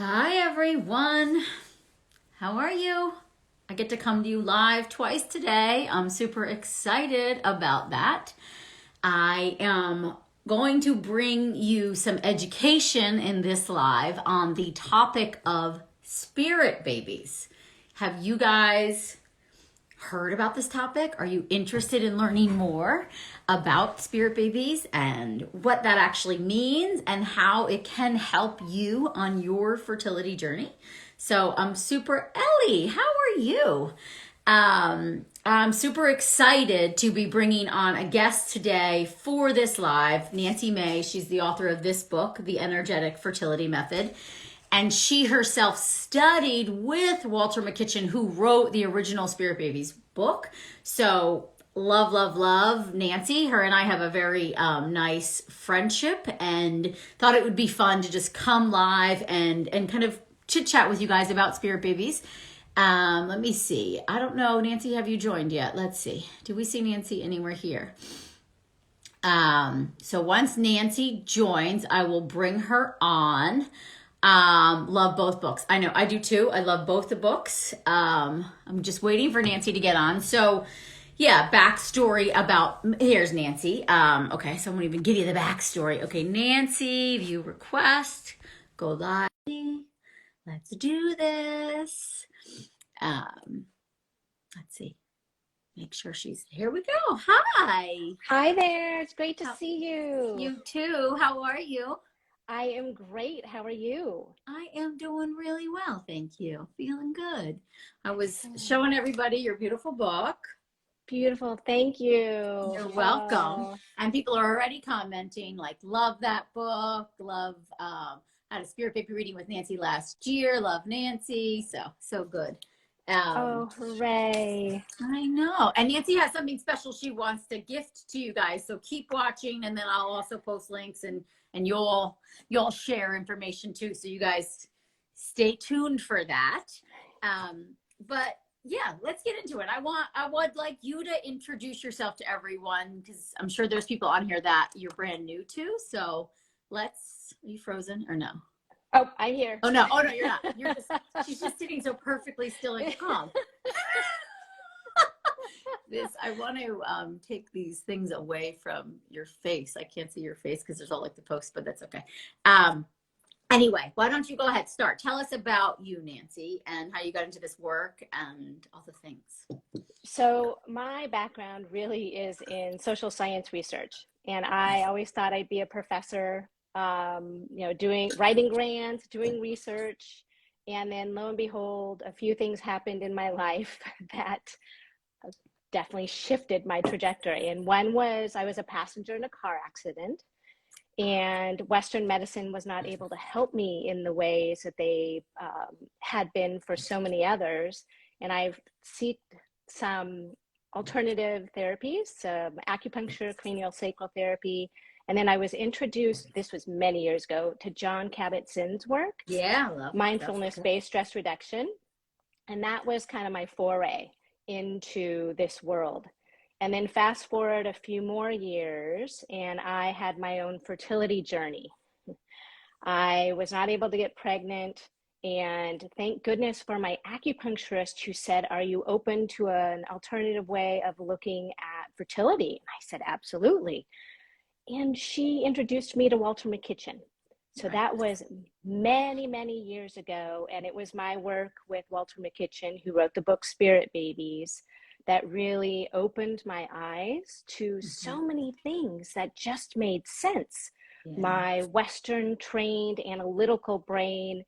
Hi everyone. How are you? I get to come to you live twice today. I'm super excited about that. I am going to bring you some education in this live on the topic of spirit babies. Have you guys heard about this topic? Are you interested in learning more about spirit babies and what that actually means and how it can help you on your fertility journey? So I'm super Ellie. How are you? I'm super excited to be bringing on a guest today for this live, Nancy Mae. She's the author of this book, The Energetic Fertility Method. And she herself studied with Walter McKitchen, who wrote the original Spirit Babies book. So love, love, love Nancy. Her and I have a very nice friendship and thought it would be fun to just come live and kind of chit chat with you guys about Spirit Babies. Let me see. I don't know, Nancy, have you joined yet? Let's see. Do we see Nancy anywhere here? So once Nancy joins, I will bring her on. Love both books. I know I do too. I love both the books. I'm just waiting for Nancy to get on. So yeah, backstory about, here's Nancy. Okay, so I won't even give you the backstory. Okay, Nancy, view request, go live. Let's do this. Let's see. Make sure she's, here we go. Hi. Hi there. It's great to see you. You too. How are you? I am great. How are you? I am doing really well, thank you. Feeling good. I was showing everybody your beautiful book. Beautiful. Thank you. You're welcome. And people are already commenting, like, love that book, love, had a spirit baby reading with Nancy last year, love Nancy, so good. Oh, hooray. I know. And Nancy has something special she wants to gift to you guys, so keep watching, and then I'll also post links and you'll share information too, so you guys stay tuned for that. But yeah, let's get into it. I would like you to introduce yourself to everyone, because I'm sure there's people on here that you're brand new to. So are you frozen or no? Oh, I'm here. Oh no, you're not. She's just sitting so perfectly still and calm. I want to take these things away from your face. I can't see your face because there's all like the post, but that's okay. Anyway, why don't you go ahead, start. Tell us about you, Nancy, and how you got into this work and all the things. So my background really is in social science research, and I always thought I'd be a professor, writing grants, doing research, and then lo and behold, a few things happened in my life that definitely shifted my trajectory. And one was I was a passenger in a car accident, and Western medicine was not able to help me in the ways that they had been for so many others. And I've sought some alternative therapies, acupuncture, cranial sacral therapy. And then I was introduced, this was many years ago, to John Kabat-Zinn's work. Yeah, I love mindfulness-based stress reduction. And that was kind of my foray into this world. And then fast forward a few more years, and I had my own fertility journey. I was not able to get pregnant, and thank goodness for my acupuncturist who said, "Are you open to an alternative way of looking at fertility?" And I said, "Absolutely." And she introduced me to Walter McKitchen. So that was many, many years ago. And it was my work with Walter McKitchen, who wrote the book Spirit Babies, that really opened my eyes to so many things that just made sense. Yeah. My Western trained analytical brain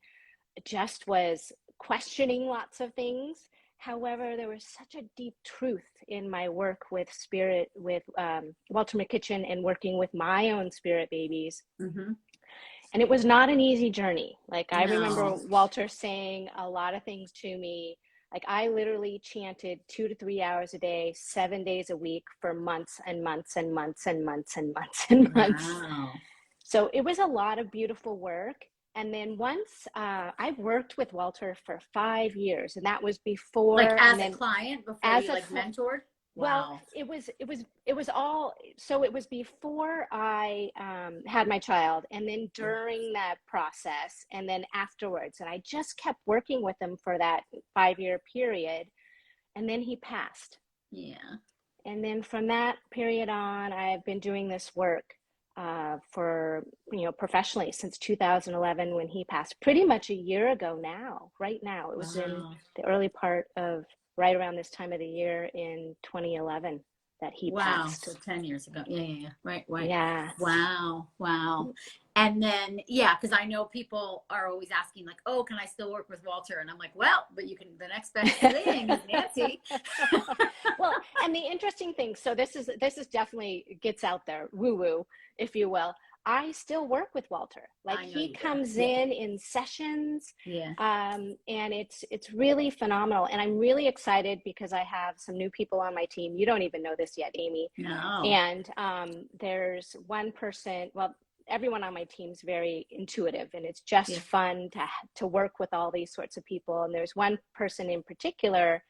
just was questioning lots of things. However, there was such a deep truth in my work with Walter McKitchen and working with my own spirit babies. Mm-hmm. And it was not an easy journey. I remember Walter saying a lot of things to me. I literally chanted 2 to 3 hours a day, 7 days a week for months and months and months and months and months and months. Wow. So it was a lot of beautiful work. And then once I worked with Walter for 5 years, and that was before. As a client, before you mentored? Well, Wow. it was all, so it was before I had my child, and then Yeah. during that process, and then afterwards. And I just kept working with him for that 5-year period, and then he passed. Yeah. And then from that period on, I've been doing this work for, professionally since 2011 when he passed, pretty much a year ago now, right now. It was in Wow. the early part of right around this time of the year in 2011 that he Wow. passed. So 10 years ago. Yeah, yeah, yeah. Right, right. Yeah. Wow. Wow. And then, yeah, because I know people are always asking, like, oh, can I still work with Walter? And I'm like, well, but you can, the next best thing is Nancy. Well, and the interesting thing, so this is definitely gets out there, woo woo, if you will. I still work with Walter. Like, I know he you do. comes Yeah. in sessions, Yeah. and it's really phenomenal. And I'm really excited because I have some new people on my team. You don't even know this yet, Amy. No. And there's one person. Well, everyone on my team's very intuitive, and it's just Yeah. fun to work with all these sorts of people. And there's one person in particular,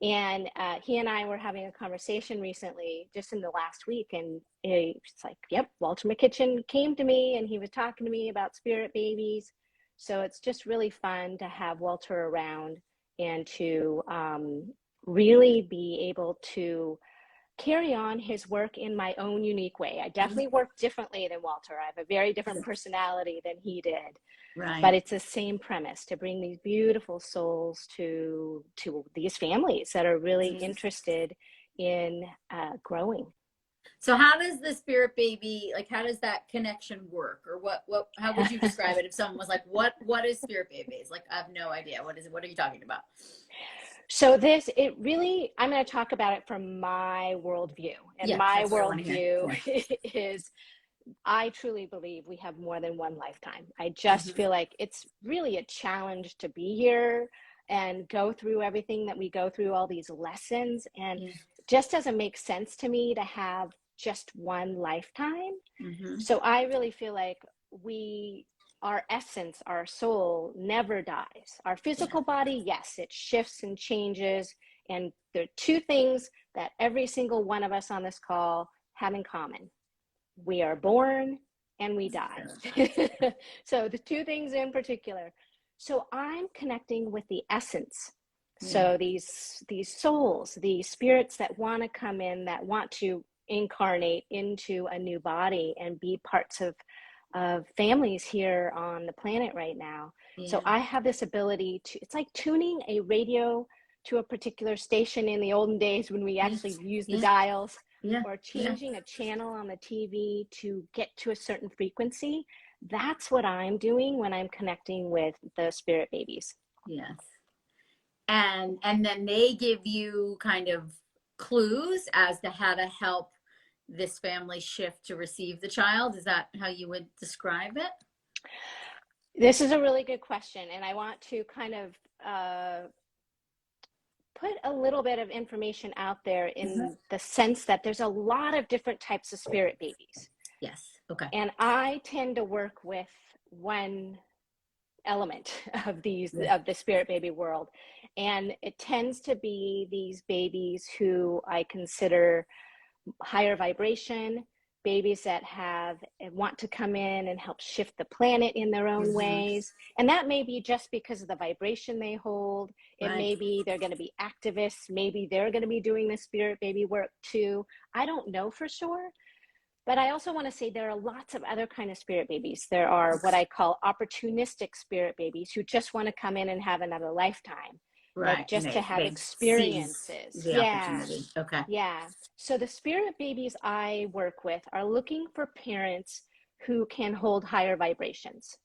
and he and I were having a conversation recently, just in the last week, and it's like, yep, Walter McKitchen came to me, and he was talking to me about spirit babies. So it's just really fun to have Walter around, and to really be able to carry on his work in my own unique way. I definitely work differently than Walter. I have a very different personality than he did, but Right. it's the same premise, to bring these beautiful souls to these families that are really interested in growing. So how does the spirit baby, like, how does that connection work? Or how would you describe it if someone was like, what is spirit babies? Like, I have no idea. What is it? What are you talking about? So it really, I'm going to talk about it from my worldview. And Yeah, my that's what I want to hear. worldview Yeah. is, I truly believe we have more than one lifetime. I just feel like it's really a challenge to be here and go through everything that we go through, all these lessons. And Yeah. it just doesn't make sense to me to have just one lifetime. Mm-hmm. So I really feel like our essence, our soul never dies. Our Yeah. physical body, yes, it shifts and changes. And there are two things that every single one of us on this call have in common: we are born and we die. So the two things in particular. So I'm connecting with the essence. Yeah. So these souls, these spirits that want to come in, that want to incarnate into a new body and be parts of families here on the planet right now. So Yeah. I have this ability to, it's like tuning a radio to a particular station in the olden days when we Yeah. actually used the Yeah. dials, Yeah. or Yeah. changing a channel on the TV to get to a certain frequency. That's what I'm doing when I'm connecting with the spirit babies. Yes. And then they give you kind of clues as to how to help this family shift to receive the child. Is that how you would describe it? This is a really good question, and I want to kind of put a little bit of information out there, in the sense that there's a lot of different types of spirit babies. Yes. Okay. And I tend to work with one element of Yeah. the spirit baby world, and it tends to be these babies who I consider higher vibration, babies that want to come in and help shift the planet in their own Mm-hmm. ways. And that may be just because of the vibration they hold. It Right. may be they're going to be activists, maybe they're going to be doing the spirit baby work too. I don't know for sure. But I also want to say there are lots of other kind of spirit babies. There are what I call opportunistic spirit babies, who just want to come in and have another lifetime, like Right. And just to have they seize experiences. the Yeah. opportunity. Okay. Yeah. So the spirit babies I work with are looking for parents who can hold higher vibrations,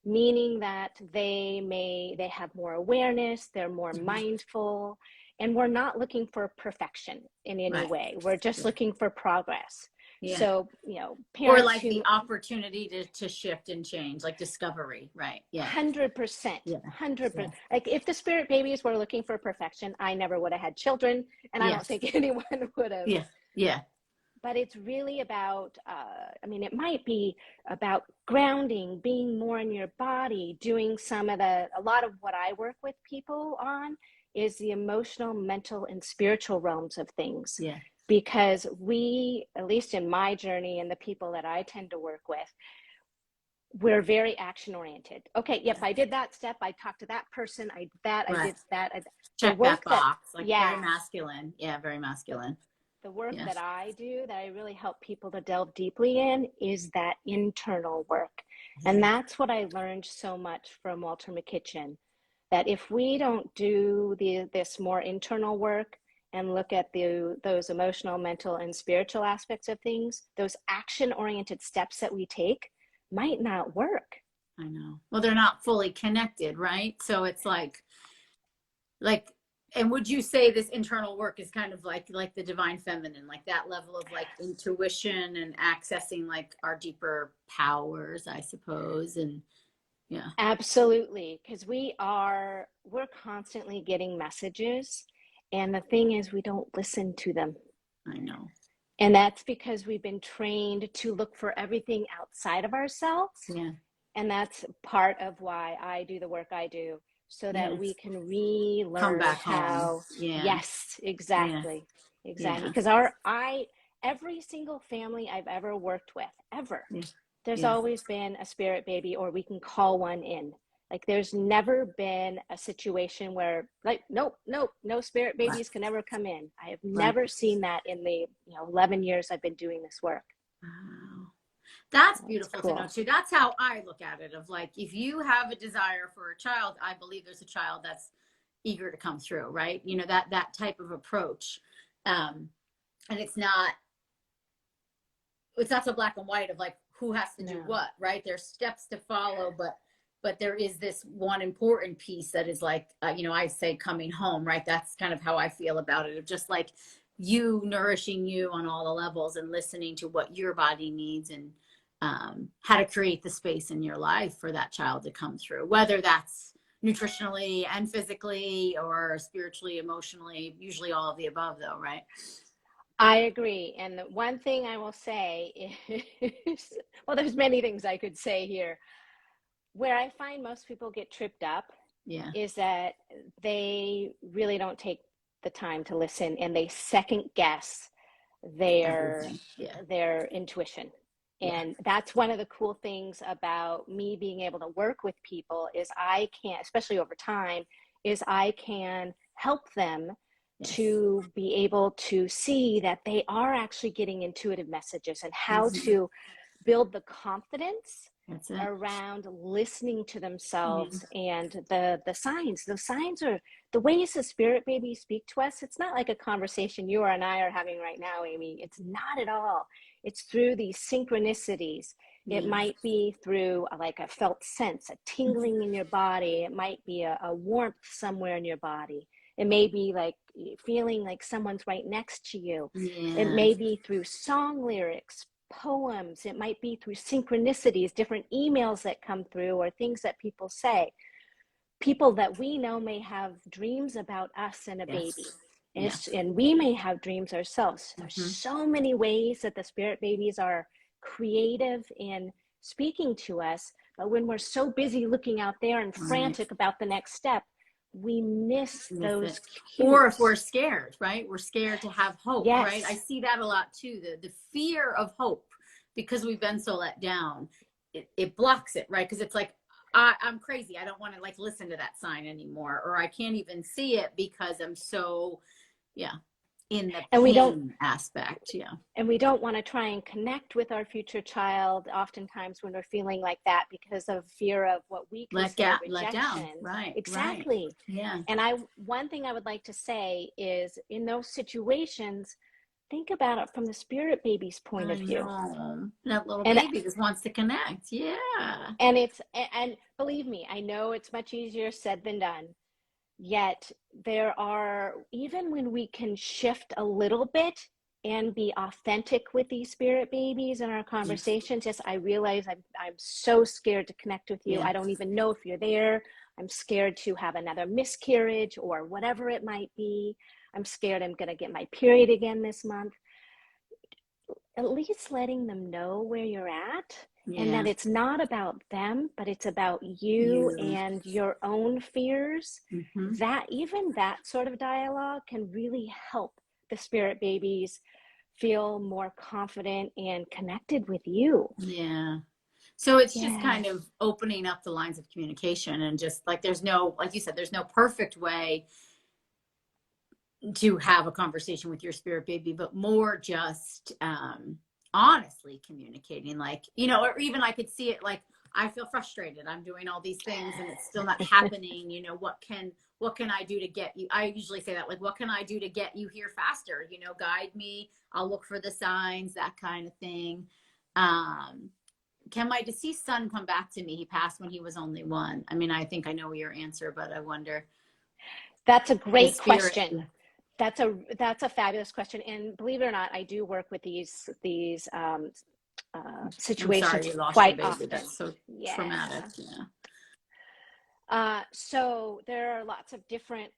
meaning that they have more awareness, they're more Mm-hmm. mindful, and we're not looking for perfection in any Right. way. We're just Yeah. looking for progress. Yeah. So, Or parents like the who opportunity to shift and change, like discovery. Right. Yeah. 100%, Yeah. 100%. Yeah. Like, if the spirit babies were looking for perfection, I never would have had children, and I don't Yes. think anyone would have. Yeah. Yeah. But it's really about, it might be about grounding, being more in your body, doing a lot of what I work with people on is the emotional, mental, and spiritual realms of things. Yeah. Because we, at least in my journey and the people that I tend to work with, we're very action oriented. Okay, yep, I did that step. I talked to that person. I did that. Right. I did that. The Check work that box. Like yeah, very masculine. Yeah, very masculine. the work Yeah. that I do, that I really help people to delve deeply in, is that internal work. And that's what I learned so much from Walter McKitchen, that if we don't do this more internal work and look at those emotional, mental, and spiritual aspects of things, those action-oriented steps that we take might not work. I know. Well, they're not fully connected, right? So it's like, and would you say this internal work is kind of like the divine feminine, like that level of like intuition and accessing like our deeper powers, I suppose, and yeah. Absolutely, because we're constantly getting messages, and the thing is, we don't listen to them. I know. And that's because we've been trained to look for everything outside of ourselves. Yeah. And that's part of why I do the work I do, so that we can relearn come back how home. Yeah. Yes, exactly. Yeah. Exactly. Because every single family I've ever worked with, ever, there's always been a spirit baby, or we can call one in. Like, there's never been a situation where, like, nope, no spirit babies can ever come in. I have never seen that in the 11 years I've been doing this work. Wow. That's beautiful cool to know too. That's how I look at it, of like, if you have a desire for a child, I believe there's a child that's eager to come through, right? You know, that type of approach. And it's not so black and white of like who has to do what, right? There's steps to follow, but there is this one important piece that is like, I say coming home, right? That's kind of how I feel about it, of just like you nourishing you on all the levels and listening to what your body needs, and how to create the space in your life for that child to come through, whether that's nutritionally and physically or spiritually, emotionally, usually all of the above though, right? I agree. And the one thing I will say is, well, there's many things I could say here. Where I find most people get tripped up is that they really don't take the time to listen, and they second guess their intuition. And that's one of the cool things about me being able to work with people, is I can, especially over time, is I can help them to be able to see that they are actually getting intuitive messages, and how to build the confidence around listening to themselves and the signs. Those signs are the ways the spirit babies speak to us. It's not like a conversation you and I are having right now, Amy. It's not at all. It's through these synchronicities. It might be through like a felt sense, a tingling in your body. It might be a warmth somewhere in your body. It may be like feeling like someone's right next to you. It may be through song lyrics, poems. It might be through synchronicities, different emails that come through, or things that people say. People that we know may have dreams about us and a baby. And we may have dreams ourselves. There's so many ways that the spirit babies are creative in speaking to us, but when we're so busy looking out there and frantic about the next step, we miss those cues. Or if we're scared, right? We're scared to have hope, right? I see that a lot too. The fear of hope, because we've been so let down, it blocks it, right? Because it's like, I'm crazy. I don't want to like listen to that sign anymore, or I can't even see it because I'm so, in the pain aspect. And we don't want to try and connect with our future child oftentimes when we're feeling like that, because of fear of what we consider rejection. Let down. Right. Exactly. Right. And one thing I would like to say is, in those situations, think about it from the spirit baby's point of view. That little baby just wants to connect. And believe me, I know it's much easier said than done. Yet there are, even when we can shift a little bit and be authentic with these spirit babies in our conversations, I realize I'm so scared to connect with you. I don't even know if you're there. I'm scared to have another miscarriage or whatever it might be. I'm scared I'm going to get my period again this month. At least letting them know where you're at and Yeah. that it's not about them, but it's about you You. and your own fears, Mm-hmm. that even that sort of dialogue can really help the spirit babies feel more confident and connected with you. Yeah. So it's just Yeah. kind of opening up the lines of communication, and just like there's no, like you said, there's no perfect way to have a conversation with your spirit baby, but more just honestly communicating, like, you know, or even I could see it like, I feel frustrated, I'm doing all these things and it's still not happening, you know, what can I do to get you, I usually say that, like, what can I do to get you here faster, you know, guide me, I'll look for the signs, that kind of thing. Can my deceased son come back to me? He passed when he was only 1. I mean, I think I know your answer, but I wonder. That's a Is great spirit. question. That's a fabulous question, and believe it or not, I do work with these I'm sorry situations you lost your quite baby. often. That's so traumatic. Yeah. Yeah. So there are lots of different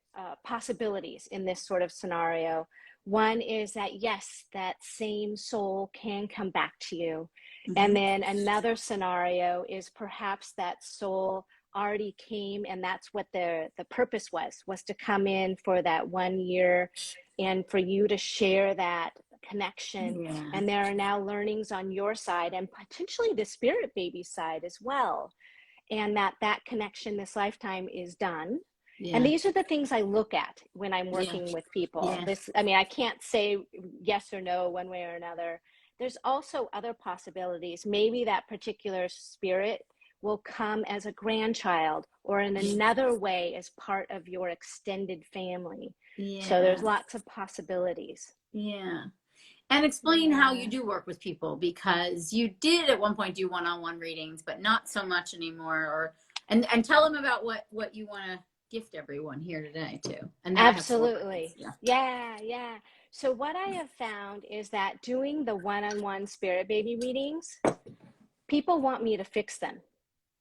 possibilities in this sort of scenario. One is that, yes, that same soul can come back to you. And Mm-hmm. then another scenario is perhaps that soul already came, and that's what the purpose was to come in for that 1 year and for you to share that connection. Yeah. And there are now learnings on your side and potentially the spirit baby side as well, and that connection this lifetime is done. And Yeah. these are the things I look at when I'm Yeah. working with people. Yeah. I mean, I can't say yes or no one way or another. There's also other possibilities. Maybe that particular spirit will come as a grandchild or in another way as part of your extended family. So Yeah. there's lots of possibilities. Yeah. And explain how you Yeah. do work with people, because you did at one point do one-on-one readings, but not so much anymore. Or and tell them about what you want to gift everyone here today too. And then I have 4 questions. Absolutely. Yeah. Yeah, yeah. So what I have found is that doing the one-on-one spirit baby readings, people want me to fix them.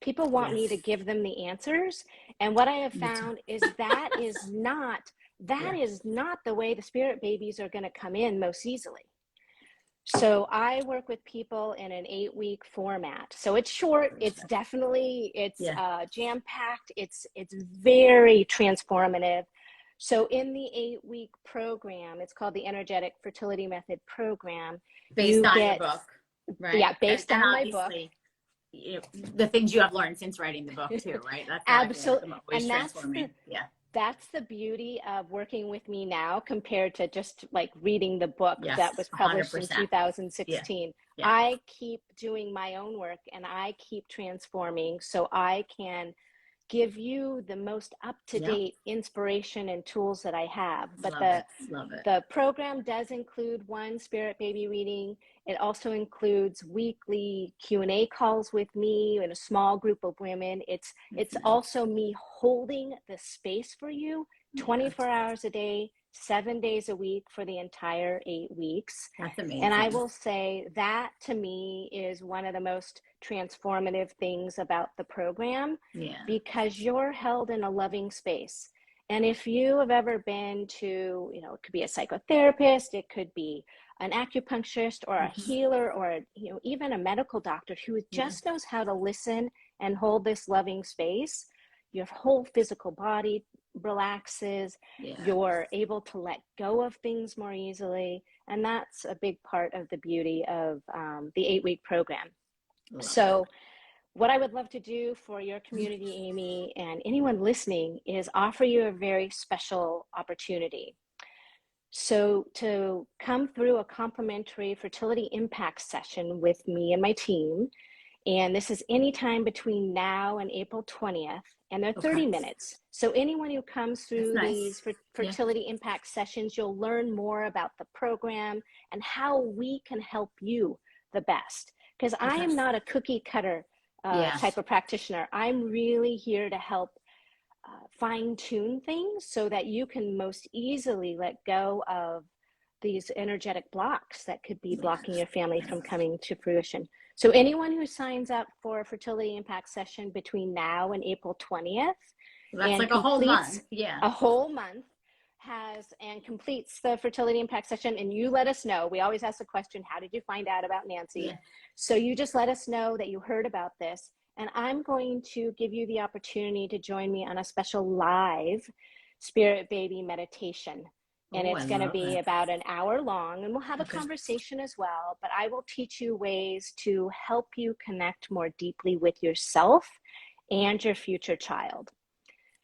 People want me Yes. to give them the answers. And what I have Me too. found is that Yeah. is not the way the spirit babies are going to come in most easily. So I work with people in an 8-week format. So it's short. It's definitely, it's Yeah. jam-packed. It's very transformative. So in the 8-week program, it's called the Energetic Fertility Method Program. Based You on your get, book, right? yeah, based And on my book. obviously, you know, the things you have learned since writing the book too, right? That's what I feel like Absolutely. I'm always And transforming. Yeah. that's the beauty of working with me now compared to just like reading the book that Yes. was published in 100%. Yeah. 2016. Yeah. I keep doing my own work and I keep transforming so I can give you the most Yep. up-to-date inspiration and tools that I have. But Love it. Love it. the program does include one spirit baby reading. It also includes weekly Q&A calls with me and a small group of women. It's Nice. also me holding the space for you Yeah. 24 hours a day, 7 days a week for the entire 8 weeks. That's And I amazing. will say that to me is one of the most transformative things about the program, Yeah. because you're held in a loving space. And if you have ever been to, it could be a psychotherapist, it could be an acupuncturist or a Mm-hmm. healer or, even a medical doctor who Yeah. just knows how to listen and hold this loving space, your whole physical body relaxes, Yeah. you're able to let go of things more easily. And that's a big part of the beauty of the 8-week program. Love it. So what I would love to do for your community, Amy, and anyone listening is offer you a very special opportunity. So to come through a complimentary fertility impact session with me and my team, and this is anytime between now and April 20th, and they're Okay. 30 minutes. So anyone who comes That's through nice. these Yeah. fertility impact sessions, you'll learn more about the program and how we can help you the best. Because I Okay. am not a cookie cutter Yeah. type of practitioner. I'm really here to help fine tune things so that you can most easily let go of these energetic blocks that could be Yeah. blocking your family from coming to fruition. So anyone who signs up for a fertility impact session between now and April 20th So that's and like a whole completes month. Yeah. a whole month, has and completes the fertility impact session, and you let us know. We always ask the question, how did you find out about Nancy? Yeah. So you just let us know that you heard about this, and I'm going to give you the opportunity to join me on a special live spirit baby meditation. And Oh, it's I going to love be it. about an hour long, and we'll have a Okay. conversation as well, but I will teach you ways to help you connect more deeply with yourself and your future child.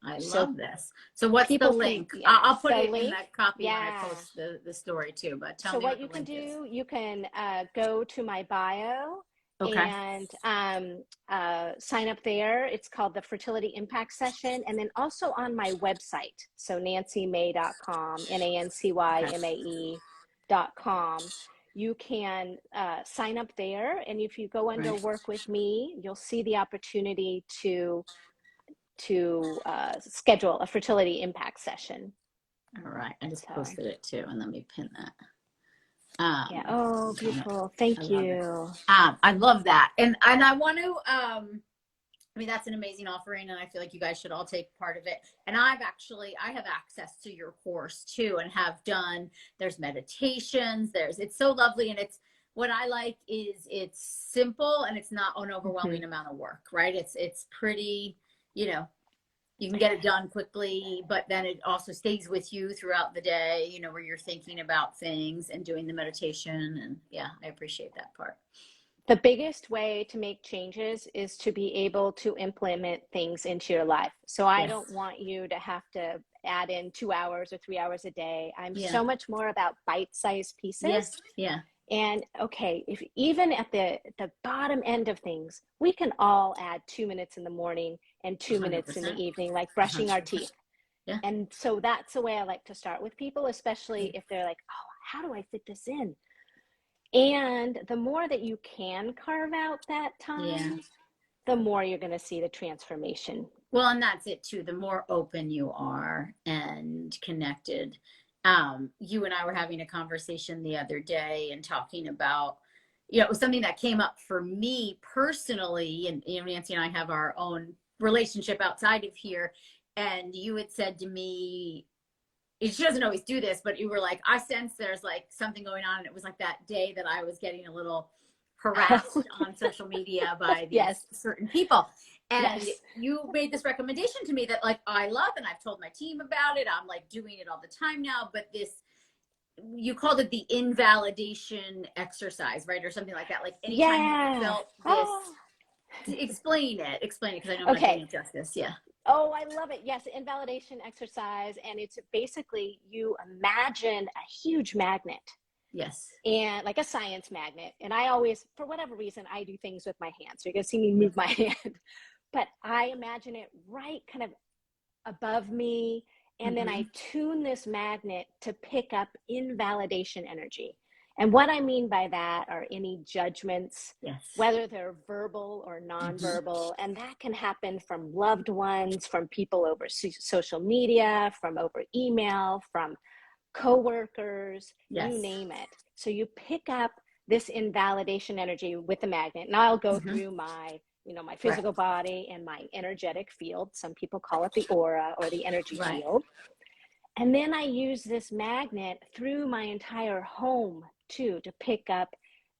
I So love this. So what's the people can, link? yes, I'll put the it in link, the copy when I yeah. post the story too, but tell So me what what the you can link is. do, you can go to my bio Okay. and sign up there. It's called the Fertility Impact Session. And then also on my website, so nancymae.com, NancyMae.com. You can sign up there. And if you go under Right. work with me, you'll see the opportunity to schedule a fertility impact session. All right. I just So, posted it too, and let me pin that. yeah. Oh, beautiful. I Thank love it. you. I love that. And I want to, I mean, that's an amazing offering, and I feel like you guys should all take part of it. And I have access to your course too, and have done, there's meditations, it's so lovely. And what I like is it's simple and it's not an overwhelming amount of work, right? It's pretty, you know, you can get it done quickly, but then it also stays with you throughout the day, you know, where you're thinking about things and doing the meditation. And yeah, I appreciate that part. The biggest way to make changes is to be able to implement things into your life. So I Yes. don't want you to have to add in 2 hours or 3 hours a day. I'm Yeah. so much more about bite-sized pieces. Yes. Yeah. And okay, if even at the bottom end of things, we can all add 2 minutes in the morning and 2 minutes in the 100%. evening, like brushing our 100%. teeth. Yeah. And so that's the way I like to start with people, especially if they're like, oh, how do I fit this in? And the more that you can carve out that time, the more you're going to see the transformation. Well, and that's it too. The more open you are and connected. You and I were having a conversation the other day and talking about, you know, it was something that came up for me personally. And, you know, Nancy and I have our own relationship outside of here. And you had said to me, she doesn't always do this, but you were like, I sense there's like something going on. And it was like that day that I was getting a little harassed on social media by these Yes. certain people. And Yes. you made this recommendation to me that like I love, and I've told my team about it. I'm like doing it all the time now, but you called it the invalidation exercise, right? Or something like that. Like anytime you felt this, explain it, because I know I'm not doing it justice. Yeah. Oh, I love it. Yes, invalidation exercise. And it's basically, you imagine a huge magnet. Yes. And like a science magnet. And I always, for whatever reason, I do things with my hands. So you're going to see me move my hand. But I imagine it right kind of above me. And then I tune this magnet to pick up invalidation energy. And what I mean by that are any judgments, whether they're verbal or nonverbal. And that can happen from loved ones, from people over social media, from over email, from coworkers, you name it. So you pick up this invalidation energy with the magnet. And I'll go through my, you know, my physical body and my energetic field. Some people call it the aura or the energy field. And then I use this magnet through my entire home too, to pick up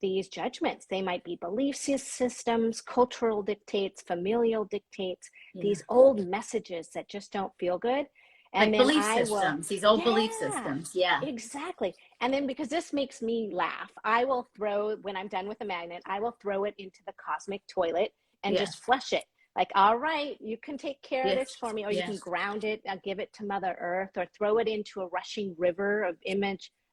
these judgments. They might be belief systems, cultural dictates, familial dictates, these old messages that just don't feel good. And like then belief systems, these old belief systems. Yeah, exactly. And then because this makes me laugh, I will throw, when I'm done with the magnet, I will throw it into the cosmic toilet and just flush it. Like, all right, you can take care of this for me, or you can ground it, give it to Mother Earth, or throw it into a rushing river of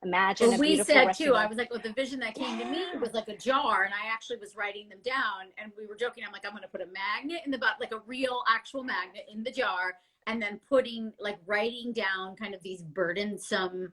imagine well, a we beautiful said rushing too, river. I was like, well, the vision that came to me was like a jar, and I actually was writing them down, and we were joking. I'm like, I'm going to put a magnet in the bottom, like a real actual magnet in the jar, and then writing down kind of these burdensome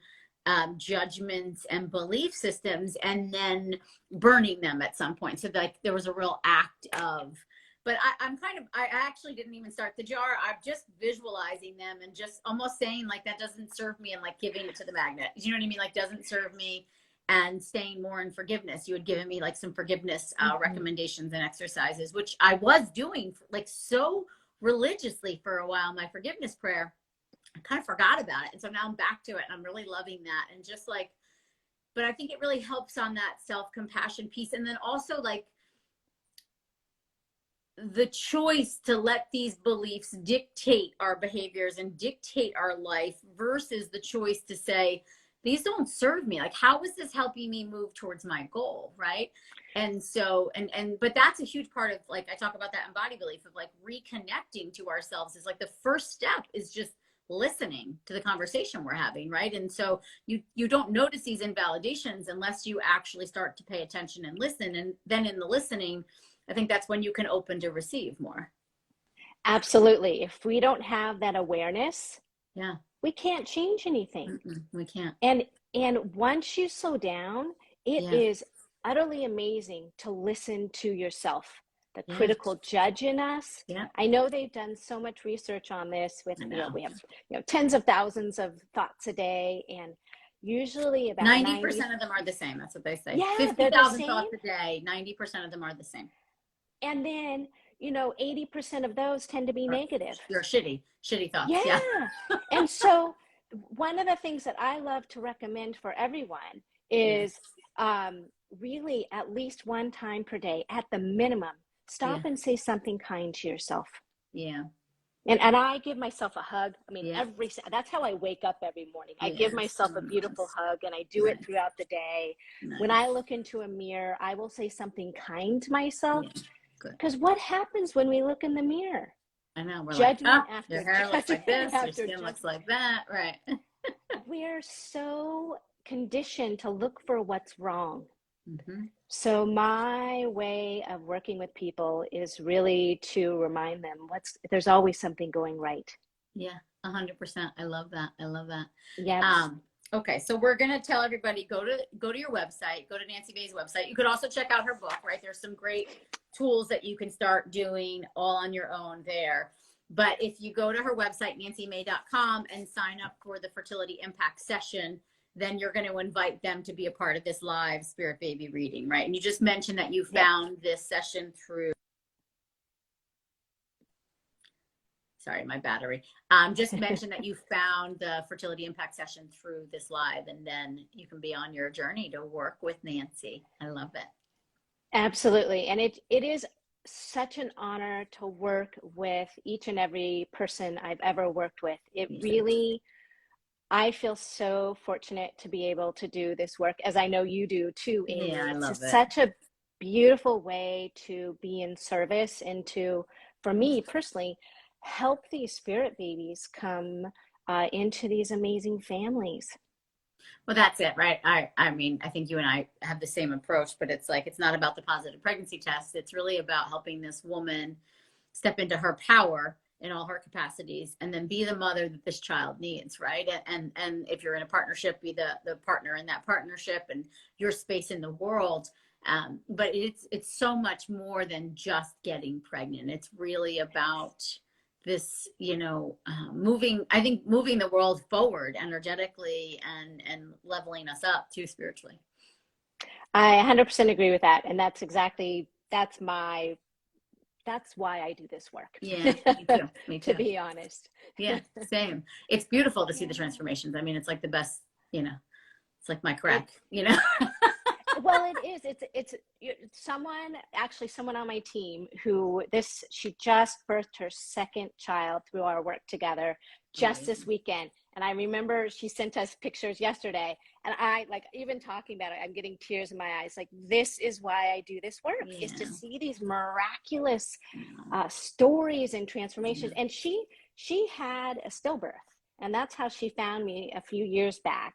judgments and belief systems, and then burning them at some point. So like there was a real act of, but I actually didn't even start the jar. I'm just visualizing them and just almost saying like, that doesn't serve me, and like giving it to the magnet. You know what I mean? Like, doesn't serve me, and staying more in forgiveness. You had given me like some forgiveness recommendations and exercises, which I was doing like so religiously for a while, my forgiveness prayer. I kind of forgot about it. And so now I'm back to it and I'm really loving that. And just like, but I think it really helps on that self-compassion piece. And then also like the choice to let these beliefs dictate our behaviors and dictate our life versus the choice to say, these don't serve me. Like, how is this helping me move towards my goal? Right. And so, but that's a huge part of, like, I talk about that in Body Belief, of like reconnecting to ourselves is like the first step is just listening to the conversation we're having. Right. And so you don't notice these invalidations unless you actually start to pay attention and listen. And then in the listening, I think that's when you can open to receive more. Absolutely. If we don't have that awareness, Yeah. we can't change anything. We can't. And once you slow down, it Yeah. is utterly amazing to listen to yourself, the Yeah. critical judge in us. Yeah. I know they've done so much research on this with, I know. we have, tens of thousands of thoughts a day, and usually about 90% of them are the same. That's what they say. Yeah, they're the 50,000 same. thoughts a day, 90% of them are the same. And then, 80% of those tend to be negative. You're shitty thoughts. Yeah. Yeah. And so one of the things that I love to recommend for everyone is really at least one time per day, at the minimum, stop and say something kind to yourself. Yeah. And I give myself a hug. I mean, that's how I wake up every morning. I give myself a beautiful hug, and I do it throughout the day. When I look into a mirror, I will say something kind to myself. Because what happens when we look in the mirror? I know. We're judgment like, your hair looks like this, your skin looks like that. Right. We're so conditioned to look for what's wrong. Mm-hmm. So my way of working with people is really to remind them there's always something going right. Yeah, 100%. I love that. I love that. Yeah. Okay, so we're gonna tell everybody, go to your website, go to Nancy Mae's website. You could also check out her book, right? There's some great tools that you can start doing all on your own there. But if you go to her website, nancymae.com, and sign up for the Fertility Impact Session, then you're going to invite them to be a part of this live Spirit Baby reading, right? And you just mentioned that you found this session through, sorry, my battery. Just mentioned that you found the Fertility Impact Session through this live, and then you can be on your journey to work with Nancy. I love it. Absolutely. And it is such an honor to work with each and every person I've ever worked with. It really, I feel so fortunate to be able to do this work, as I know you do too, Amy. Yeah, I love it. Such a beautiful way to be in service and to, for me personally, help these spirit babies come into these amazing families. Well, that's it, right? I mean, I think you and I have the same approach, but it's like, it's not about the positive pregnancy test. It's really about helping this woman step into her power in all her capacities, and then be the mother that this child needs, right? And if you're in a partnership, be the partner in that partnership and your space in the world. But it's so much more than just getting pregnant. It's really about this, moving the world forward energetically and leveling us up too spiritually. I 100% agree with that. And that's why I do this work. Yeah, me too. To be honest. Yeah, same. It's beautiful to see the transformations. I mean, it's like the best, it's like my crack, Well, it is. It's someone on my team she just birthed her second child through our work together just this weekend. And I remember she sent us pictures yesterday, and I, like, even talking about it, I'm getting tears in my eyes. Like, this is why I do this work, is to see these miraculous stories and transformations. And she had a stillbirth. And that's how she found me a few years back.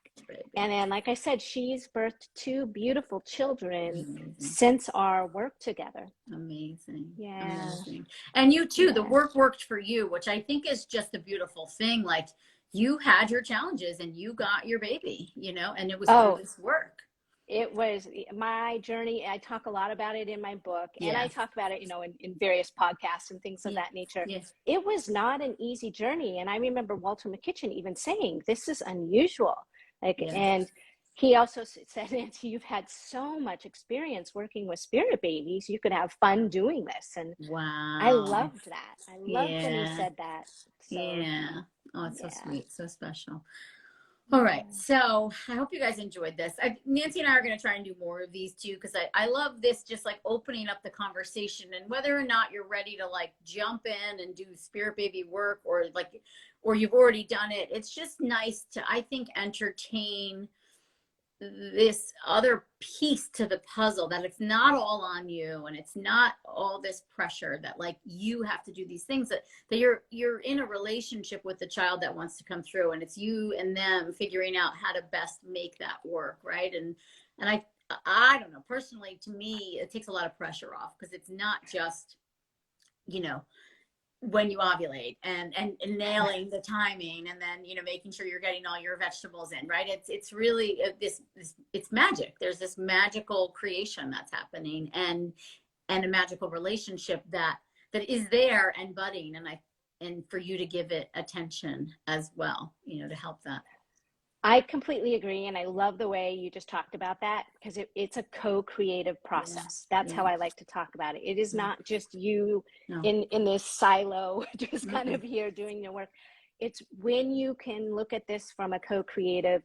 And then, like I said, she's birthed 2 beautiful children since our work together. Amazing. Yeah. Amazing. And you too, the work worked for you, which I think is just a beautiful thing. Like, you had your challenges and you got your baby, and it was through this work. It was my journey. I talk a lot about it in my book, and I talk about it, in various podcasts and things of that nature. Yes. It was not an easy journey. And I remember Walter McKitchen even saying, this is unusual. And he also said, Nancy, you've had so much experience working with spirit babies. You could have fun doing this. And wow, I loved that. I loved when he said that. So, yeah. Oh, it's so Yeah. sweet, so special. All right, so I hope you guys enjoyed this. Nancy and I are going to try and do more of these too, because I love this, just like opening up the conversation, and whether or not you're ready to like jump in and do spirit baby work, or you've already done it. It's just nice to, I think, entertain this other piece to the puzzle, that it's not all on you, and it's not all this pressure that like you have to do these things, that you're in a relationship with the child that wants to come through, and it's you and them figuring out how to best make that work, right? And I don't know, personally, to me it takes a lot of pressure off, because it's not just, you know, when you ovulate and nailing the timing, and then, you know, making sure you're getting all your vegetables in, right? It's really this it's magic. There's this magical creation that's happening, and a magical relationship that is there and budding, and for you to give it attention as well, you know, to help that. I completely agree. And I love the way you just talked about that, because it's a co-creative process. That's how I like to talk about it. It is not just you in this silo, just kind of here doing your work. It's when you can look at this from a co-creative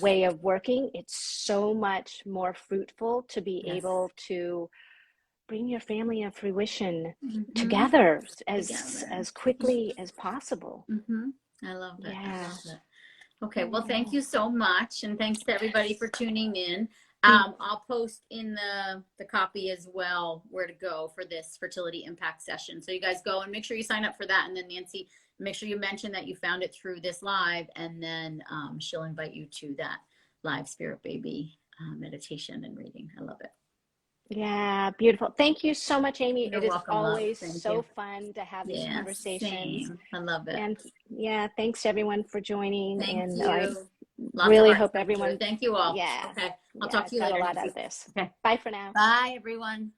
way of working, it's so much more fruitful to be able to bring your family of fruition together as quickly as possible. I love it. Yeah. I love it. Okay, well, thank you so much, and thanks to everybody for tuning in. I'll post in the copy as well where to go for this Fertility Impact Session. So you guys go and make sure you sign up for that, and then Nancy, make sure you mention that you found it through this live, and then she'll invite you to that live spirit baby meditation and reading. I love it. Yeah, beautiful. Thank you so much, Amy. You're It is welcome, always love. Thank so you. fun to have these conversations. Same. I love it. And yeah, thanks to everyone for joining. Thank and you. I Lots really of hope everyone. Thank you all. Yeah. Okay. I'll Yeah, talk to you got later, a lot Nancy. out of this. Okay. Bye for now. Bye, everyone.